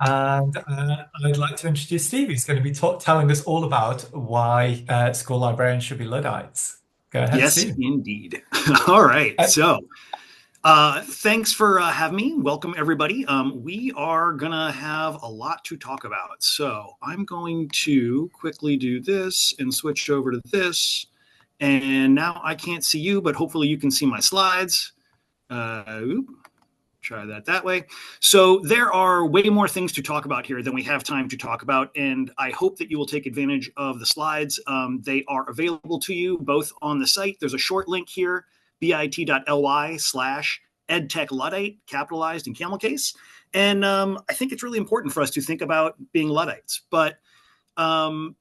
And I'd like to introduce Steve, who's going to be telling us all about why school librarians should be Luddites. Go ahead, Yes, Steve. indeed. All right. Uh, Thanks for having me. Welcome, everybody. We are going to have a lot to talk about. So, I'm going to quickly do this and switch over to this. And now I can't see you, but hopefully you can see my slides. Oop, try that way. So, there are way more things to talk about here than we have time to talk about. And I hope that you will take advantage of the slides. They are available to you both on the site. There's a short link here, bit.ly/edtech capitalized in camel case. And I think it's really important for us to think about being Luddites. But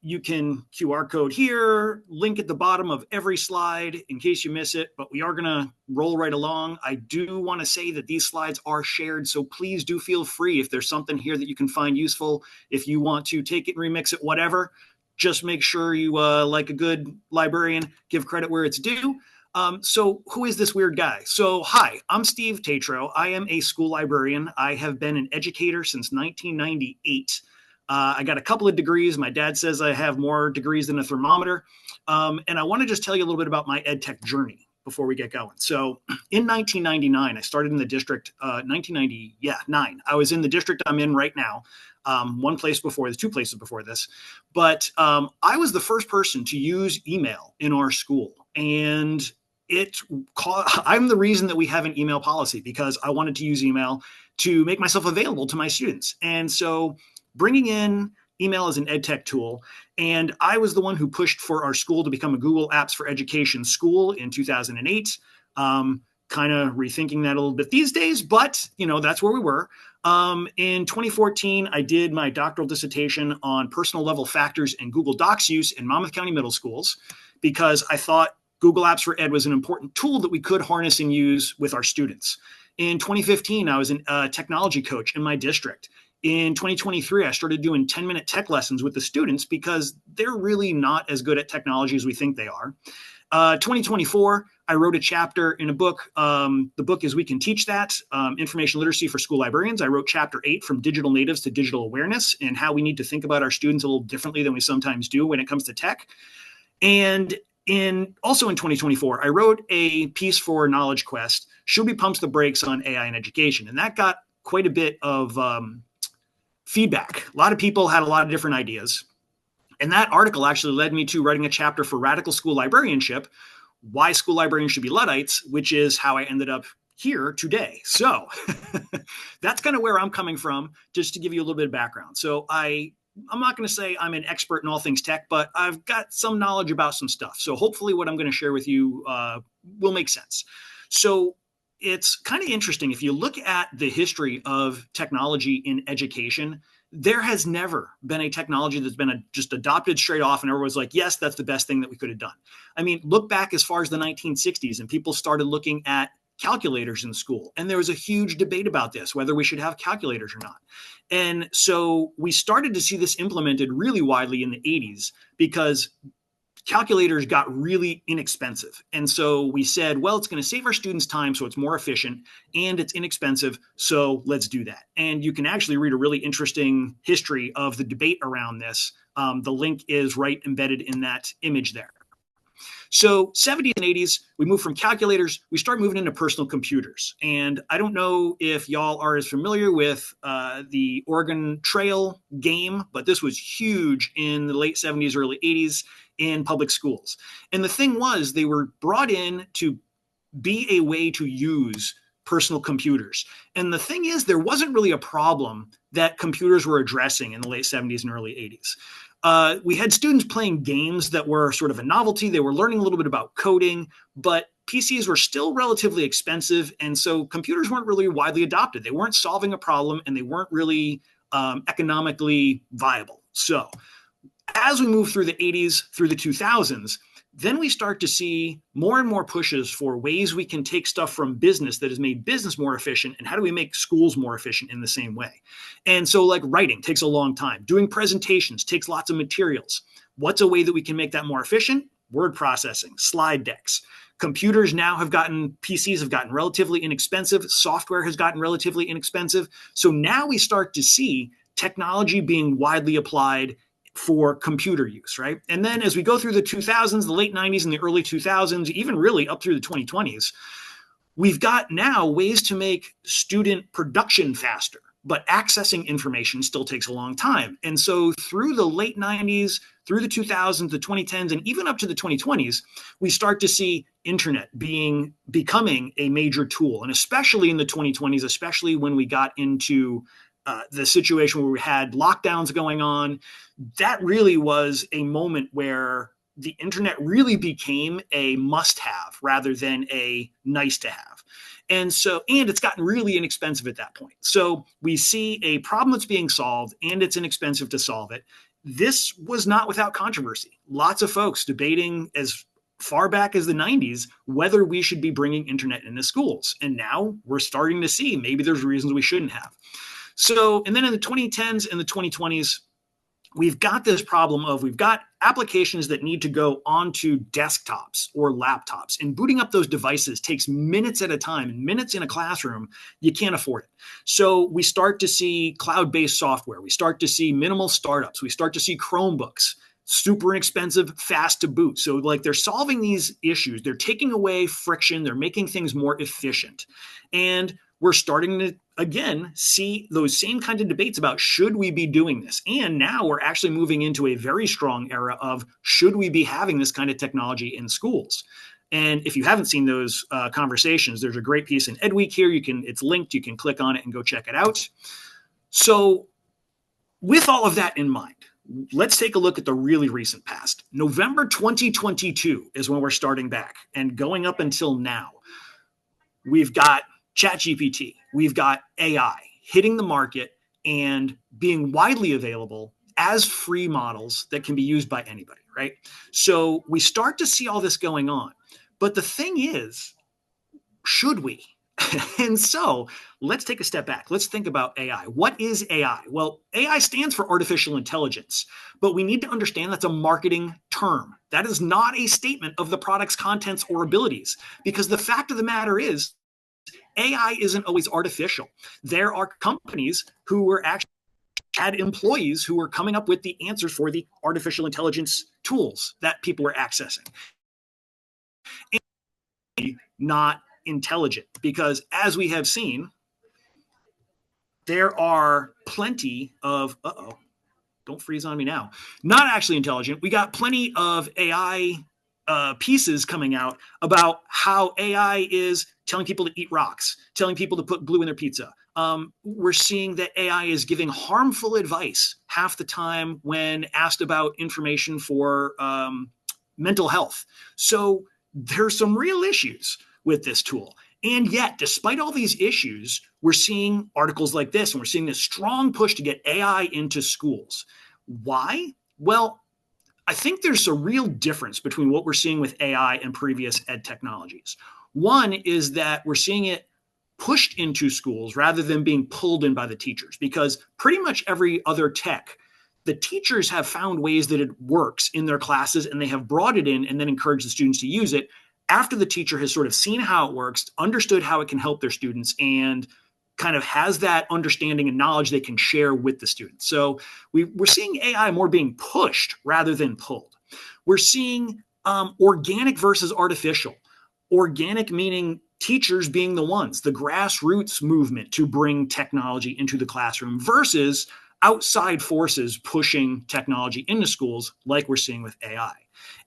you can QR code here, link at the bottom of every slide in case you miss it, but we are going to roll right along. I do want to say that these slides are shared, so please do feel free if there's something here that you can find useful. If you want to take it and remix it, whatever, just make sure you, like a good librarian, give credit where it's due. So who is this weird guy? So hi, I'm Steve Tetreault. I am a school librarian. I have been an educator since 1998. I got a couple of degrees. My dad says I have more degrees than a thermometer. And I want to just tell you a little bit about my ed tech journey before we get going. So in 1999, I started in the district, 1999. I was in the district I'm in right now. One place before this, two places before this. But I was the first person to use email in our school. And I'm the reason that we have an email policy because I wanted to use email to make myself available to my students. And so bringing in email as an ed tech tool. And I was the one who pushed for our school to become a Google Apps for Education school in 2008. Kind of rethinking that a little bit these days, but that's where we were. In 2014, I did my doctoral dissertation on personal level factors in Google Docs use in Monmouth County middle schools because I thought Google Apps for Ed was an important tool that we could harness and use with our students. In 2015, I was a technology coach in my district. In 2023, I started doing 10-minute tech lessons with the students because they're really not as good at technology as we think they are. 2024, I wrote a chapter in a book. The book is We Can Teach That, Information Literacy for School Librarians. I wrote chapter 8, From Digital Natives to Digital Awareness, and how we need to think about our students a little differently than we sometimes do when it comes to tech. And also in 2024, I wrote a piece for Knowledge Quest, Should We Pump the Brakes on AI in Education? And that got quite a bit of feedback. A lot of people had a lot of different ideas. And that article actually led me to writing a chapter for Radical School Librarianship, Why School Librarians Should Be Luddites, which is how I ended up here today. So that's kind of where I'm coming from, just to give you a little bit of background. So I'm not going to say I'm an expert in all things tech, but I've got some knowledge about some stuff. So hopefully what I'm going to share with you will make sense. So it's kind of interesting. If you look at the history of technology in education, there has never been a technology that's been just adopted straight off and everyone's like, yes, that's the best thing that we could have done. I mean, look back as far as the 1960s and people started looking at calculators in school. And there was a huge debate about this, whether we should have calculators or not. And so we started to see this implemented really widely in the 80s because calculators got really inexpensive. And so we said, well, it's going to save our students time, so it's more efficient and it's inexpensive. So let's do that. And you can actually read a really interesting history of the debate around this. The link is right embedded in that image there. So 70s and 80s, we moved from calculators, we start moving into personal computers. And I don't know if y'all are as familiar with the Oregon Trail game, but this was huge in the late 70s, early 80s in public schools. And the thing was, they were brought in to be a way to use personal computers. And the thing is, there wasn't really a problem that computers were addressing in the late 70s and early 80s. We had students playing games that were sort of a novelty. They were learning a little bit about coding, but PCs were still relatively expensive. And so computers weren't really widely adopted. They weren't solving a problem and they weren't really economically viable. So as we move through the 80s, through the 2000s, then we start to see more and more pushes for ways we can take stuff from business that has made business more efficient, and how do we make schools more efficient in the same way? And so like writing takes a long time. Doing presentations takes lots of materials. What's a way that we can make that more efficient? Word processing, slide decks. Computers now PCs have gotten relatively inexpensive. Software has gotten relatively inexpensive. So now we start to see technology being widely applied for computer use, right? And then as we go through the 2000s, the late 90s and the early 2000s, even really up through the 2020s, we've got now ways to make student production faster, but accessing information still takes a long time. And so through the late 90s, through the 2000s, the 2010s, and even up to the 2020s, we start to see internet becoming a major tool. And especially in the 2020s, especially when we got into the situation where we had lockdowns going on, that really was a moment where the internet really became a must-have rather than a nice-to-have. And it's gotten really inexpensive at that point. So we see a problem that's being solved, and it's inexpensive to solve it. This was not without controversy. Lots of folks debating as far back as the 90s whether we should be bringing internet into schools. And now we're starting to see maybe there's reasons we shouldn't have. So, and then in the 2010s and the 2020s, we've got this problem of we've got applications that need to go onto desktops or laptops, and booting up those devices takes minutes at a time, and minutes in a classroom, you can't afford it. So we start to see cloud-based software. We start to see minimal startups. We start to see Chromebooks, super inexpensive, fast to boot. So like they're solving these issues. They're taking away friction. They're making things more efficient. And we're starting to, again, see those same kind of debates about should we be doing this? And now we're actually moving into a very strong era of should we be having this kind of technology in schools? And if you haven't seen those conversations, there's a great piece in EdWeek here. It's linked. You can click on it and go check it out. So with all of that in mind, let's take a look at the really recent past. November 2022 is when we're starting back, and going up until now, we've got ChatGPT, we've got AI hitting the market and being widely available as free models that can be used by anybody, right? So we start to see all this going on. But the thing is, should we? And so let's take a step back. Let's think about AI. What is AI? Well, AI stands for artificial intelligence, but we need to understand that's a marketing term. That is not a statement of the product's contents or abilities, because the fact of the matter is, AI isn't always artificial. There are companies who were actually had employees who were coming up with the answers for the artificial intelligence tools that people were accessing. And not intelligent, because as we have seen, there are plenty of, don't freeze on me now, not actually intelligent. We got plenty of AI pieces coming out about how AI is telling people to eat rocks, telling people to put glue in their pizza. We're seeing that AI is giving harmful advice half the time when asked about information for mental health. So there's some real issues with this tool. And yet, despite all these issues, we're seeing articles like this, and we're seeing this strong push to get AI into schools. Why? Well, I think there's a real difference between what we're seeing with AI and previous ed technologies. One is that we're seeing it pushed into schools rather than being pulled in by the teachers, because pretty much every other tech, the teachers have found ways that it works in their classes, and they have brought it in and then encouraged the students to use it after the teacher has sort of seen how it works, understood how it can help their students, and kind of has that understanding and knowledge they can share with the students. So we're seeing AI more being pushed rather than pulled. We're seeing organic versus artificial. Organic meaning teachers being the ones, the grassroots movement to bring technology into the classroom, versus outside forces pushing technology into schools like we're seeing with AI.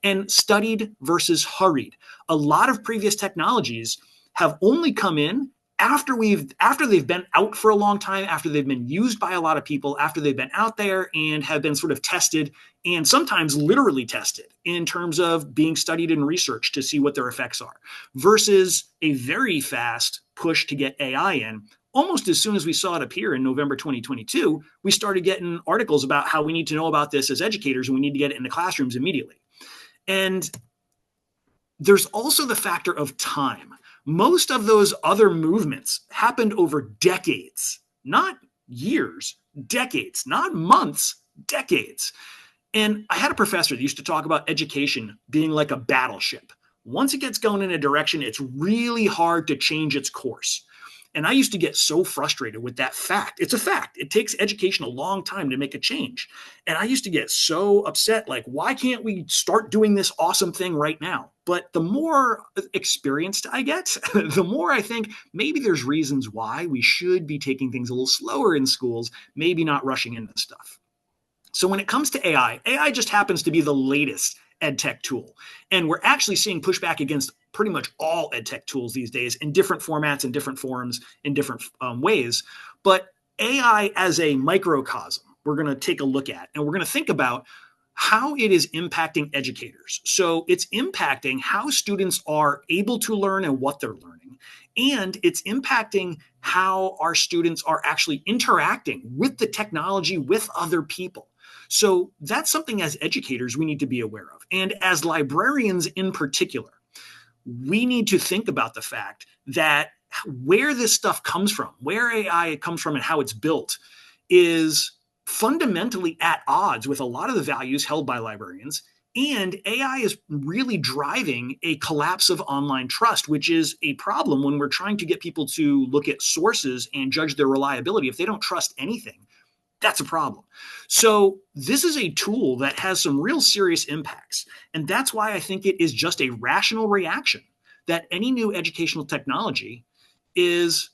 And studied versus hurried. A lot of previous technologies have only come in after they've been out for a long time, after they've been used by a lot of people, after they've been out there and have been sort of tested, and sometimes literally tested in terms of being studied and researched to see what their effects are, versus a very fast push to get AI in. Almost as soon as we saw it appear in November 2022, we started getting articles about how we need to know about this as educators, and we need to get it in the classrooms immediately. And there's also the factor of time. Most of those other movements happened over decades, not years, decades, not months, decades. And I had a professor that used to talk about education being like a battleship. Once it gets going in a direction, it's really hard to change its course. And I used to get so frustrated with that fact. It's a fact. It takes education a long time to make a change. And I used to get so upset, like, why can't we start doing this awesome thing right now? But the more experienced I get, the more I think maybe there's reasons why we should be taking things a little slower in schools, maybe not rushing into stuff. So when it comes to AI just happens to be the latest ed tech tool. And we're actually seeing pushback against pretty much all ed tech tools these days in different formats, in different forms, in different ways. But AI as a microcosm, we're going to take a look at, and we're going to think about how it is impacting educators. So it's impacting how students are able to learn and what they're learning. And it's impacting how our students are actually interacting with the technology, with other people. So that's something as educators we need to be aware of. And as librarians in particular, we need to think about the fact that where this stuff comes from, where AI comes from and how it's built is fundamentally at odds with a lot of the values held by librarians. And AI is really driving a collapse of online trust, which is a problem when we're trying to get people to look at sources and judge their reliability. If they don't trust anything, that's a problem. So this is a tool that has some real serious impacts. And that's why I think it is just a rational reaction that any new educational technology is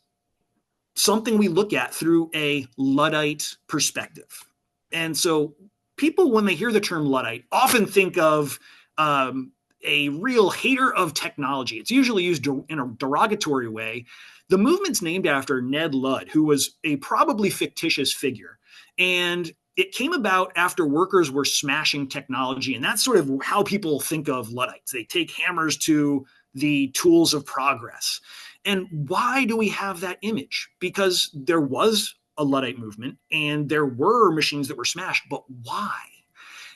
something we look at through a Luddite perspective. And so people, when they hear the term Luddite, often think of a real hater of technology. It's usually used in a derogatory way. The movement's named after Ned Ludd, who was a probably fictitious figure. And it came about after workers were smashing technology. And that's sort of how people think of Luddites. They take hammers to the tools of progress. And why do we have that image? Because there was a Luddite movement and there were machines that were smashed, but why?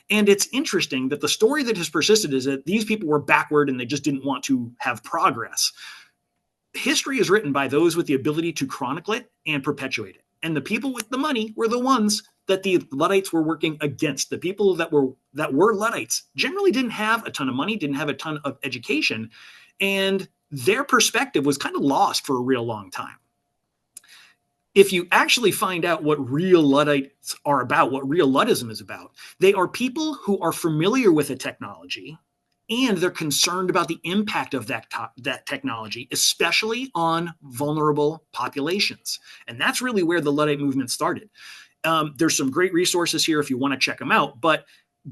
And it's interesting that the story that has persisted is that these people were backward and they just didn't want to have progress. History is written by those with the ability to chronicle it and perpetuate it. And the people with the money were the ones that the Luddites were working against. The people that were Luddites generally didn't have a ton of money, didn't have a ton of education, and their perspective was kind of lost for a real long time. If you actually find out what real Luddites are about, what real Luddism is about, they are people who are familiar with a technology and they're concerned about the impact of that technology, especially on vulnerable populations. And that's really where the Luddite movement started. There's some great resources here if you want to check them out, but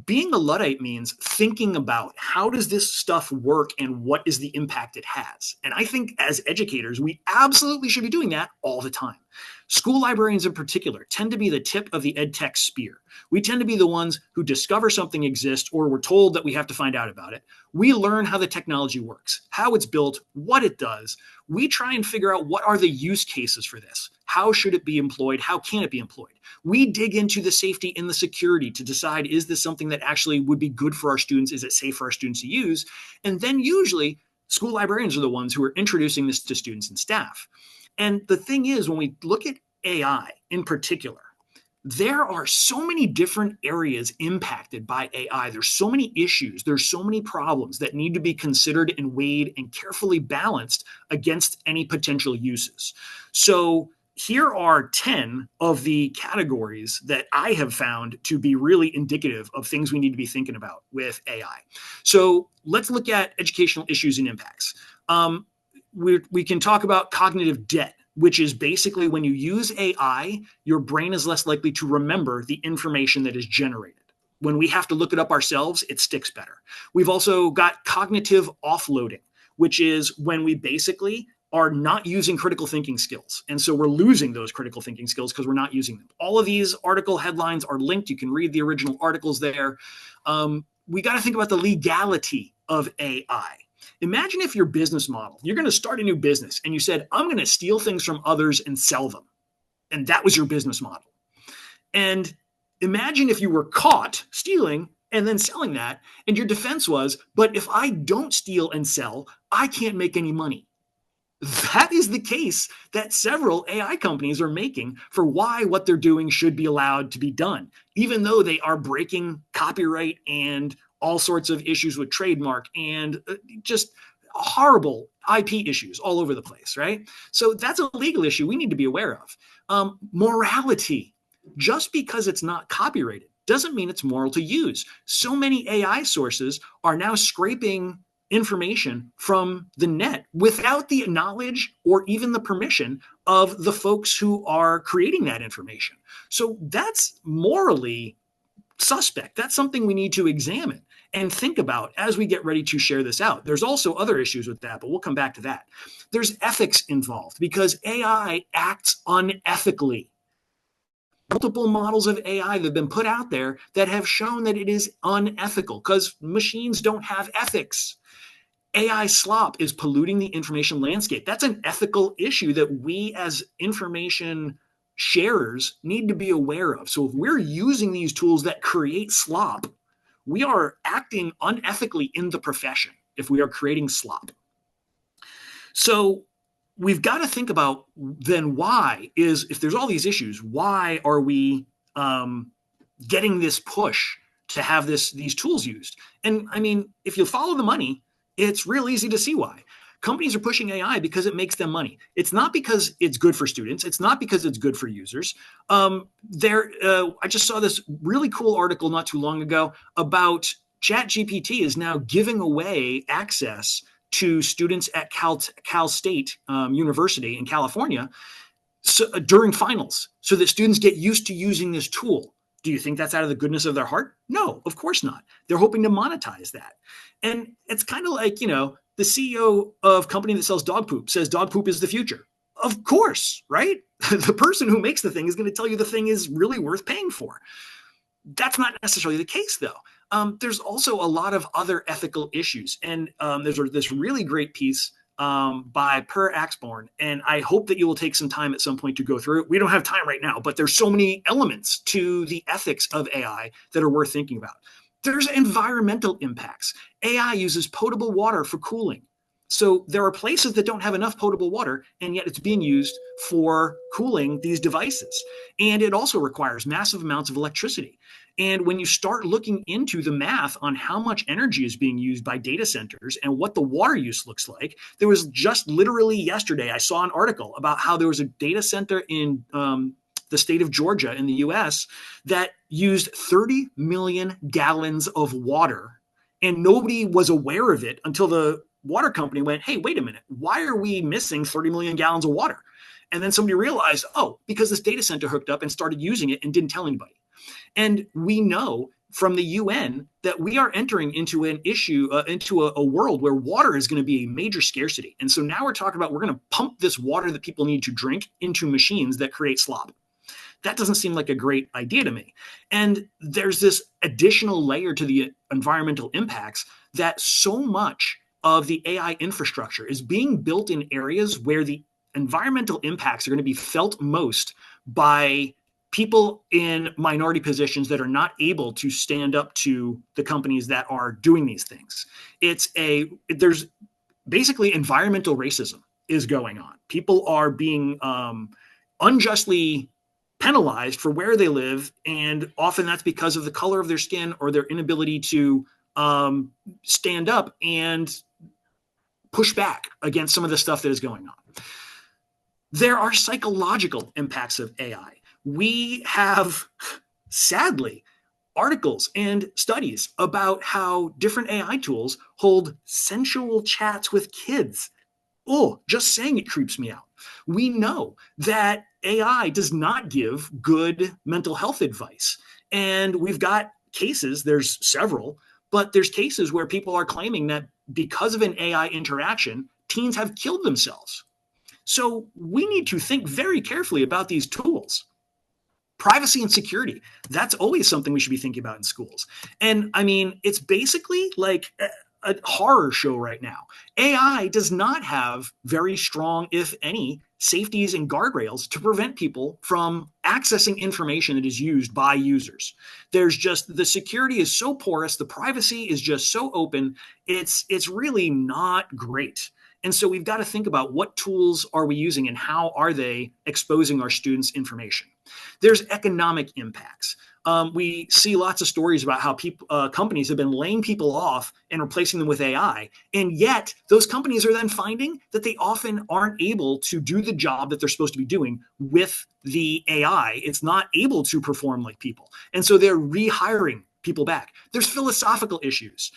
being a Luddite means thinking about how does this stuff work and what is the impact it has. And I think as educators, we absolutely should be doing that all the time. School librarians in particular tend to be the tip of the ed tech spear. We tend to be the ones who discover something exists or we're told that we have to find out about it. We learn how the technology works, how it's built, what it does. We try and figure out what are the use cases for this. How should it be employed? How can it be employed? We dig into the safety and the security to decide, is this something that actually would be good for our students? Is it safe for our students to use? And then usually school librarians are the ones who are introducing this to students and staff. And the thing is, when we look at AI in particular, there are so many different areas impacted by AI. There's so many issues. There's so many problems that need to be considered and weighed and carefully balanced against any potential uses. So here are 10 of the categories that I have found to be really indicative of things we need to be thinking about with AI. So let's look at educational issues and impacts. We can talk about cognitive debt, which is basically when you use AI, your brain is less likely to remember the information that is generated. When we have to look it up ourselves, it sticks better. We've also got cognitive offloading, which is when we basically are not using critical thinking skills. And so we're losing those critical thinking skills because we're not using them. All of these article headlines are linked. You can read the original articles there. We got to think about the legality of AI. Imagine if your business model, you're going to start a new business and you said, I'm going to steal things from others and sell them. And that was your business model. And imagine if you were caught stealing and then selling that. And your defense was, but if I don't steal and sell, I can't make any money. That is the case that several AI companies are making for why what they're doing should be allowed to be done, even though they are breaking copyright and all sorts of issues with trademark and just horrible IP issues all over the place, right? So that's a legal issue we need to be aware of. Morality. Just because it's not copyrighted doesn't mean it's moral to use. So many AI sources are now scraping information from the net without the knowledge or even the permission of the folks who are creating that information. So that's morally suspect. That's something we need to examine and think about as we get ready to share this out. There's also other issues with that, but we'll come back to that. There's ethics involved because AI acts unethically. Multiple models of AI that have been put out there that have shown that it is unethical because machines don't have ethics. AI slop is polluting the information landscape. That's an ethical issue that we as information sharers need to be aware of. So if we're using these tools that create slop, we are acting unethically in the profession if we are creating slop. So we've got to think about then why is, if there's all these issues, why are we getting this push to have these tools used? And I mean, if you follow the money, it's real easy to see why. Companies are pushing AI because it makes them money. It's not because it's good for students. It's not because it's good for users. I just saw this really cool article not too long ago about ChatGPT is now giving away access to students at Cal State University in California during finals so that students get used to using this tool. Do you think that's out of the goodness of their heart? No, of course not. They're hoping to monetize that. And it's kind of like, the CEO of a company that sells dog poop says dog poop is the future. Of course, right? The person who makes the thing is going to tell you the thing is really worth paying for. That's not necessarily the case, though. There's also a lot of other ethical issues. And there's this really great piece by Per Axborn, and I hope that you will take some time at some point to go through it. We don't have time right now, but there's so many elements to the ethics of AI that are worth thinking about. There's environmental impacts. AI uses potable water for cooling. So there are places that don't have enough potable water, and yet it's being used for cooling these devices. And it also requires massive amounts of electricity. And when you start looking into the math on how much energy is being used by data centers and what the water use looks like, there was just literally yesterday, I saw an article about how there was a data center in the state of Georgia in the US that used 30 million gallons of water, and nobody was aware of it until the water company went, hey, wait a minute, why are we missing 30 million gallons of water? And then somebody realized, oh, because this data center hooked up and started using it and didn't tell anybody. And we know from the UN that we are entering into an issue, into a world where water is going to be a major scarcity. And so now we're talking about we're going to pump this water that people need to drink into machines that create slop. That doesn't seem like a great idea to me. And there's this additional layer to the environmental impacts that so much of the AI infrastructure is being built in areas where the environmental impacts are going to be felt most by people in minority positions that are not able to stand up to the companies that are doing these things. There's basically environmental racism is going on. People are being unjustly penalized for where they live, and often that's because of the color of their skin or their inability to stand up and push back against some of the stuff that is going on. There are psychological impacts of AI. We have, sadly, articles and studies about how different AI tools hold sensual chats with kids. Oh, just saying it creeps me out. We know that AI does not give good mental health advice. And we've got cases, there's several, but there's cases where people are claiming that because of an AI interaction, teens have killed themselves. So we need to think very carefully about these tools. Privacy and security, that's always something we should be thinking about in schools. And I mean, it's basically like a horror show right now. AI does not have very strong, if any, safeties and guardrails to prevent people from accessing information that is used by users. There's just, the security is so porous, the privacy is just so open, it's really not great. And so we've got to think about what tools are we using and how are they exposing our students information. There's economic impacts. We see lots of stories about how companies have been laying people off and replacing them with AI. And yet those companies are then finding that they often aren't able to do the job that they're supposed to be doing with the AI. It's not able to perform like people. And so they're rehiring people back. There's philosophical issues.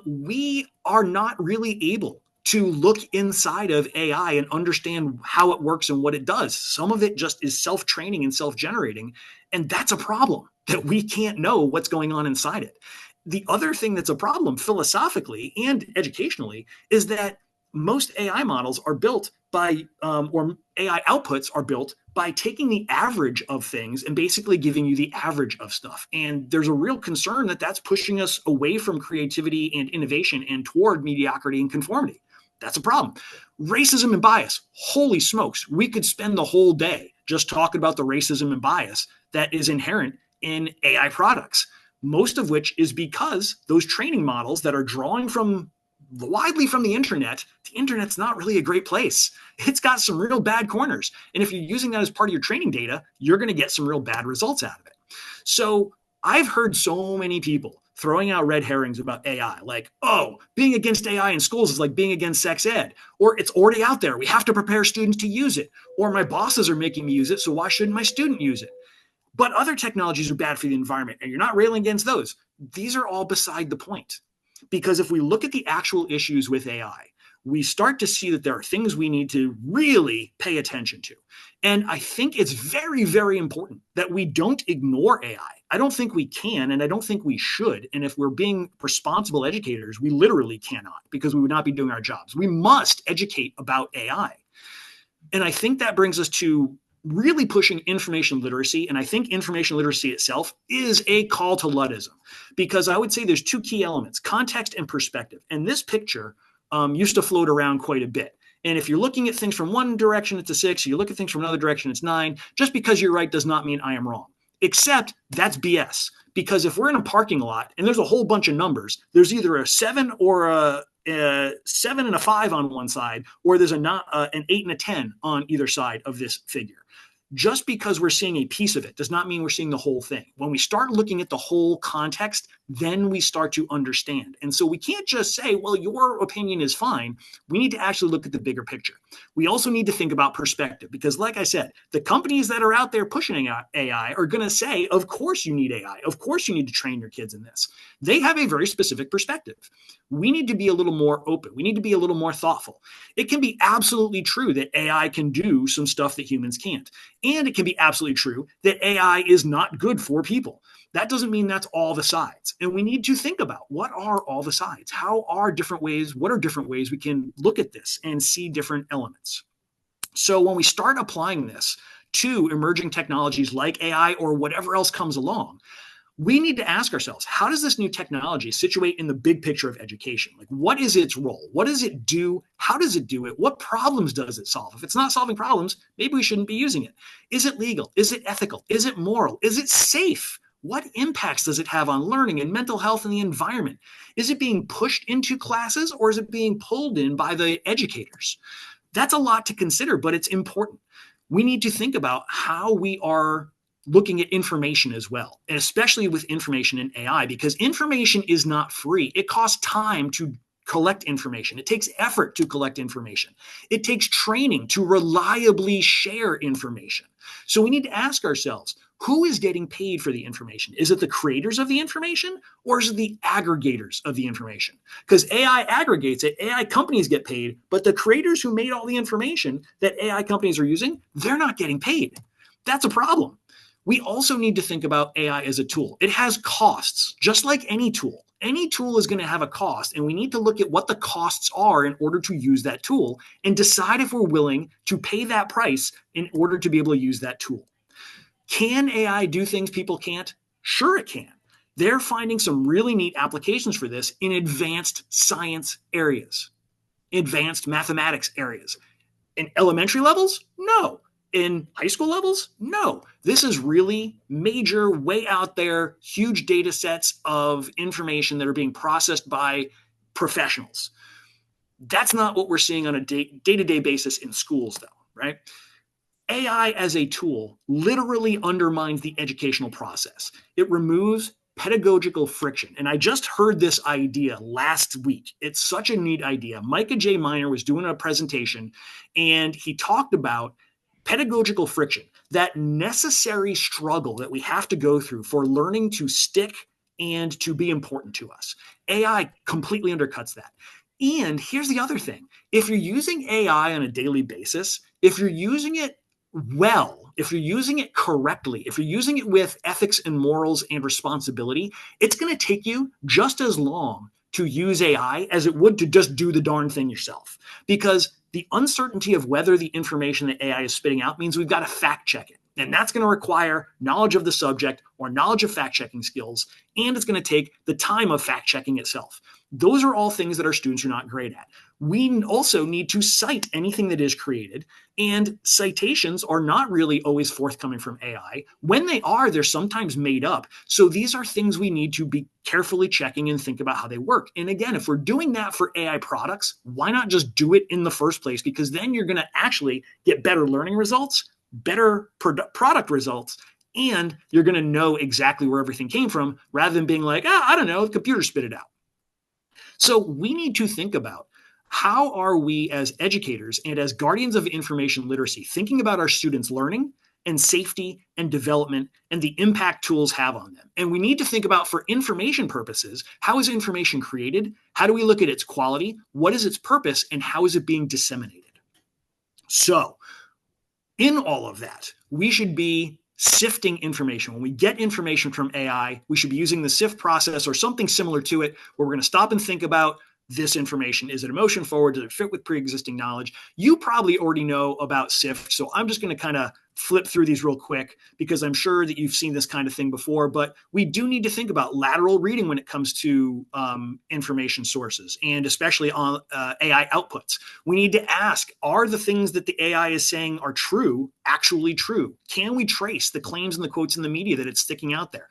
We are not really able to look inside of AI and understand how it works and what it does. Some of it just is self-training and self-generating, and that's a problem that we can't know what's going on inside it. The other thing that's a problem philosophically and educationally is that most AI models are built by, or AI outputs are built by taking the average of things and basically giving you the average of stuff. And there's a real concern that that's pushing us away from creativity and innovation and toward mediocrity and conformity. That's a problem. Racism and bias. Holy smokes. We could spend the whole day just talking about the racism and bias that is inherent in AI products, most of which is because those training models that are drawing from widely from the internet's not really a great place. It's got some real bad corners. And if you're using that as part of your training data, you're going to get some real bad results out of it. So I've heard so many people throwing out red herrings about AI, like, oh, being against AI in schools is like being against sex ed, or it's already out there. We have to prepare students to use it, or my bosses are making me use it, so why shouldn't my student use it? But other technologies are bad for the environment, and you're not railing against those. These are all beside the point. Because if we look at the actual issues with AI, we start to see that there are things we need to really pay attention to. And I think it's very, very important that we don't ignore AI. I don't think we can, and I don't think we should. And if we're being responsible educators, we literally cannot, because we would not be doing our jobs. We must educate about AI. And I think that brings us to really pushing information literacy. And I think information literacy itself is a call to Luddism, because I would say there's two key elements: context and perspective. And this picture used to float around quite a bit. And if you're looking at things from one direction, it's a 6. You look at things from another direction, it's 9. Just because you're right does not mean I am wrong. Except that's BS. Because if we're in a parking lot and there's a whole bunch of numbers, there's either a 7 or a 7 and a 5 on one side, or there's an 8 and a 10 on either side of this figure. Just because we're seeing a piece of it does not mean we're seeing the whole thing. When we start looking at the whole context, then we start to understand. And so we can't just say, well, your opinion is fine. We need to actually look at the bigger picture. We also need to think about perspective, because like I said, the companies that are out there pushing AI are going to say, of course you need AI. Of course you need to train your kids in this. They have a very specific perspective. We need to be a little more open. We need to be a little more thoughtful. It can be absolutely true that AI can do some stuff that humans can't. And it can be absolutely true that AI is not good for people. That doesn't mean that's all the sides. And we need to think about, what are all the sides? What are different ways we can look at this and see different elements? So when we start applying this to emerging technologies like AI or whatever else comes along, we need to ask ourselves, how does this new technology situate in the big picture of education? Like, what is its role? What does it do? How does it do it? What problems does it solve? If it's not solving problems, maybe we shouldn't be using it. Is it legal? Is it ethical? Is it moral? Is it safe? What impacts does it have on learning and mental health and the environment? Is it being pushed into classes, or is it being pulled in by the educators? That's a lot to consider, but it's important. We need to think about how we are looking at information as well, and especially with information in AI, because information is not free. It costs time to collect information. It takes effort to collect information. It takes training to reliably share information. So we need to ask ourselves, who is getting paid for the information? Is it the creators of the information, or is it the aggregators of the information? Because AI aggregates it, AI companies get paid, but the creators who made all the information that AI companies are using, they're not getting paid. That's a problem. We also need to think about AI as a tool. It has costs, just like any tool. Any tool is going to have a cost, and we need to look at what the costs are in order to use that tool and decide if we're willing to pay that price in order to be able to use that tool. Can AI do things people can't? Sure it can. They're finding some really neat applications for this in advanced science areas, advanced mathematics areas. In elementary levels? No. In high school levels? No. This is really major, way out there, huge data sets of information that are being processed by professionals. That's not what we're seeing on a day-to-day basis in schools, though, right? AI as a tool literally undermines the educational process. It removes pedagogical friction. And I just heard this idea last week. It's such a neat idea. Micah J. Miner was doing a presentation and he talked about pedagogical friction, that necessary struggle that we have to go through for learning to stick and to be important to us. AI completely undercuts that. And here's the other thing. If you're using AI on a daily basis, if you're using it well, if you're using it correctly, if you're using it with ethics and morals and responsibility, it's going to take you just as long to use AI as it would to just do the darn thing yourself. Because the uncertainty of whether the information that AI is spitting out means we've got to fact check it. And that's going to require knowledge of the subject or knowledge of fact checking skills. And it's going to take the time of fact checking itself. Those are all things that our students are not great at. We also need to cite anything that is created, and citations are not really always forthcoming from AI. When they are, they're sometimes made up. So these are things we need to be carefully checking and think about how they work. And again, if we're doing that for AI products, why not just do it in the first place? Because then you're going to actually get better learning results, better product results, and you're going to know exactly where everything came from rather than being like, I don't know, the computer spit it out. So we need to think about how are we as educators and as guardians of information literacy thinking about our students' learning and safety and development and the impact tools have on them. And we need to think about, for information purposes, how is information created? How do we look at its quality? What is its purpose? And how is it being disseminated? So in all of that, we should be sifting information. When we get information from AI, we should be using the SIFT process or something similar to it, where we're going to stop and think about this information. Is it a motion forward? Does it fit with pre-existing knowledge? You probably already know about SIFT, so I'm just going to kind of flip through these real quick because I'm sure that you've seen this kind of thing before, but we do need to think about lateral reading when it comes to information sources, and especially on AI outputs. We need to ask, are the things that the AI is saying are true actually true? Can we trace the claims and the quotes in the media that it's sticking out there?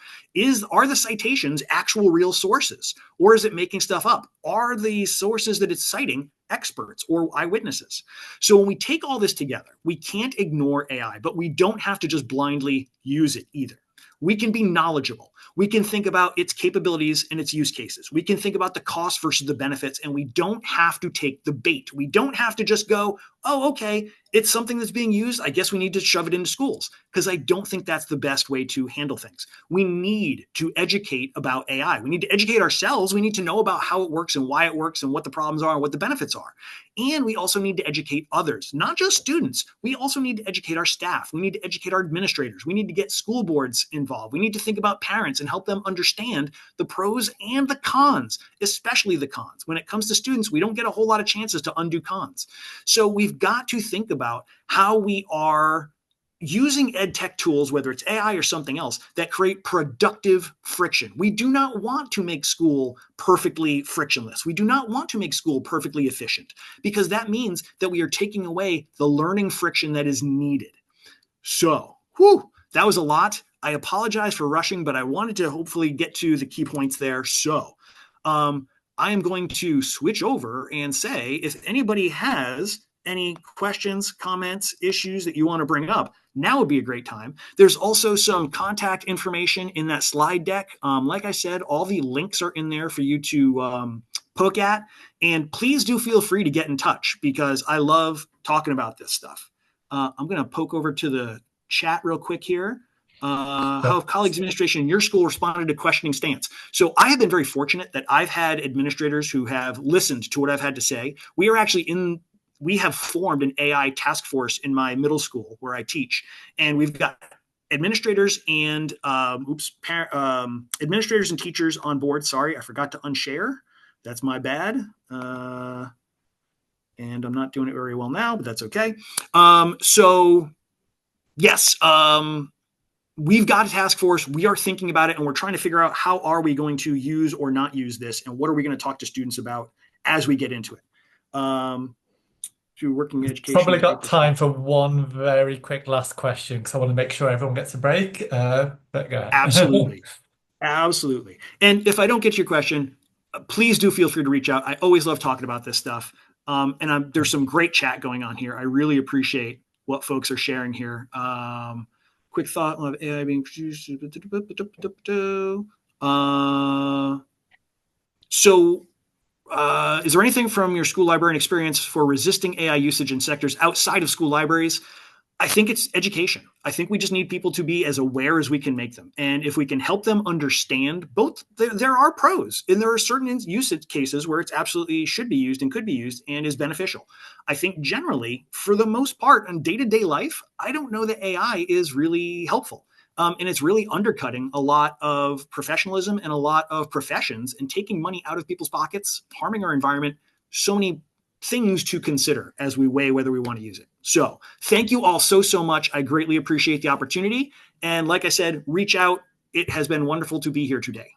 Are the citations actual real sources, or is it making stuff up? Are the sources that it's citing experts or eyewitnesses? So when we take all this together, we can't ignore AI, but we don't have to just blindly use it either. We can be knowledgeable. We can think about its capabilities and its use cases. We can think about the cost versus the benefits, and we don't have to take the bait. We don't have to just go, oh, okay, it's something that's being used. I guess we need to shove it into schools, because I don't think that's the best way to handle things. We need to educate about AI. We need to educate ourselves. We need to know about how it works and why it works and what the problems are and what the benefits are. And we also need to educate others, not just students. We also need to educate our staff. We need to educate our administrators. We need to get school boards involved. We need to think about parents and help them understand the pros and the cons, especially the cons. When it comes to students, we don't get a whole lot of chances to undo cons. So we've got to think about how we are using ed tech tools, whether it's AI or something else, that create productive friction. We do not want to make school perfectly frictionless. We do not want to make school perfectly efficient, because that means that we are taking away the learning friction that is needed. So, that was a lot. I apologize for rushing, but I wanted to hopefully get to the key points there. So, I am going to switch over and say, if anybody has any questions, comments, issues that you want to bring up, now would be a great time. There's also some contact information in that slide deck. Like I said, all the links are in there for you to poke at. And please do feel free to get in touch, because I love talking about this stuff. I'm going to poke over to the chat real quick here. How have colleagues administration in your school responded to questioning stance? So I have been very fortunate that I've had administrators who have listened to what I've had to say. We have formed an AI task force in my middle school where I teach, and we've got administrators and administrators and teachers on board. Sorry, I forgot to unshare. That's my bad. And I'm not doing it very well now, but that's okay. So yes, we've got a task force. We are thinking about it, and we're trying to figure out how are we going to use or not use this, and what are we going to talk to students about as we get into it. To working education. Probably got time for one very quick last question, because I want to make sure everyone gets a break. But go ahead. Absolutely. Absolutely. And if I don't get your question, please do feel free to reach out. I always love talking about this stuff. There's some great chat going on here. I really appreciate what folks are sharing here. Quick thought of AI being produced. Uh, so, is there anything from your school librarian experience for resisting AI usage in sectors outside of school libraries? I think it's education. I think we just need people to be as aware as we can make them. And if we can help them understand both, there are pros and there are certain usage cases where it's absolutely should be used and could be used and is beneficial. I think generally, for the most part, in day to day life, I don't know that AI is really helpful. And it's really undercutting a lot of professionalism and a lot of professions and taking money out of people's pockets, harming our environment. So many things to consider as we weigh whether we want to use it. So thank you all so much. I greatly appreciate the opportunity. And like I said, reach out. It has been wonderful to be here today.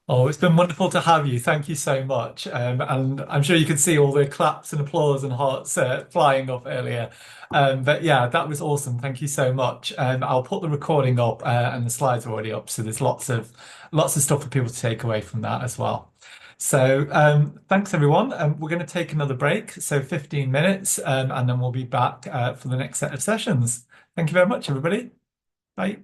Oh, it's been wonderful to have you. Thank you so much. And I'm sure you could see all the claps and applause and hearts flying up earlier. But yeah, that was awesome. Thank you so much. I'll put the recording up and the slides are already up, so there's lots of stuff for people to take away from that as well. So thanks everyone. We're going to take another break, so 15 minutes, and then we'll be back for the next set of sessions. Thank you very much, everybody. Bye.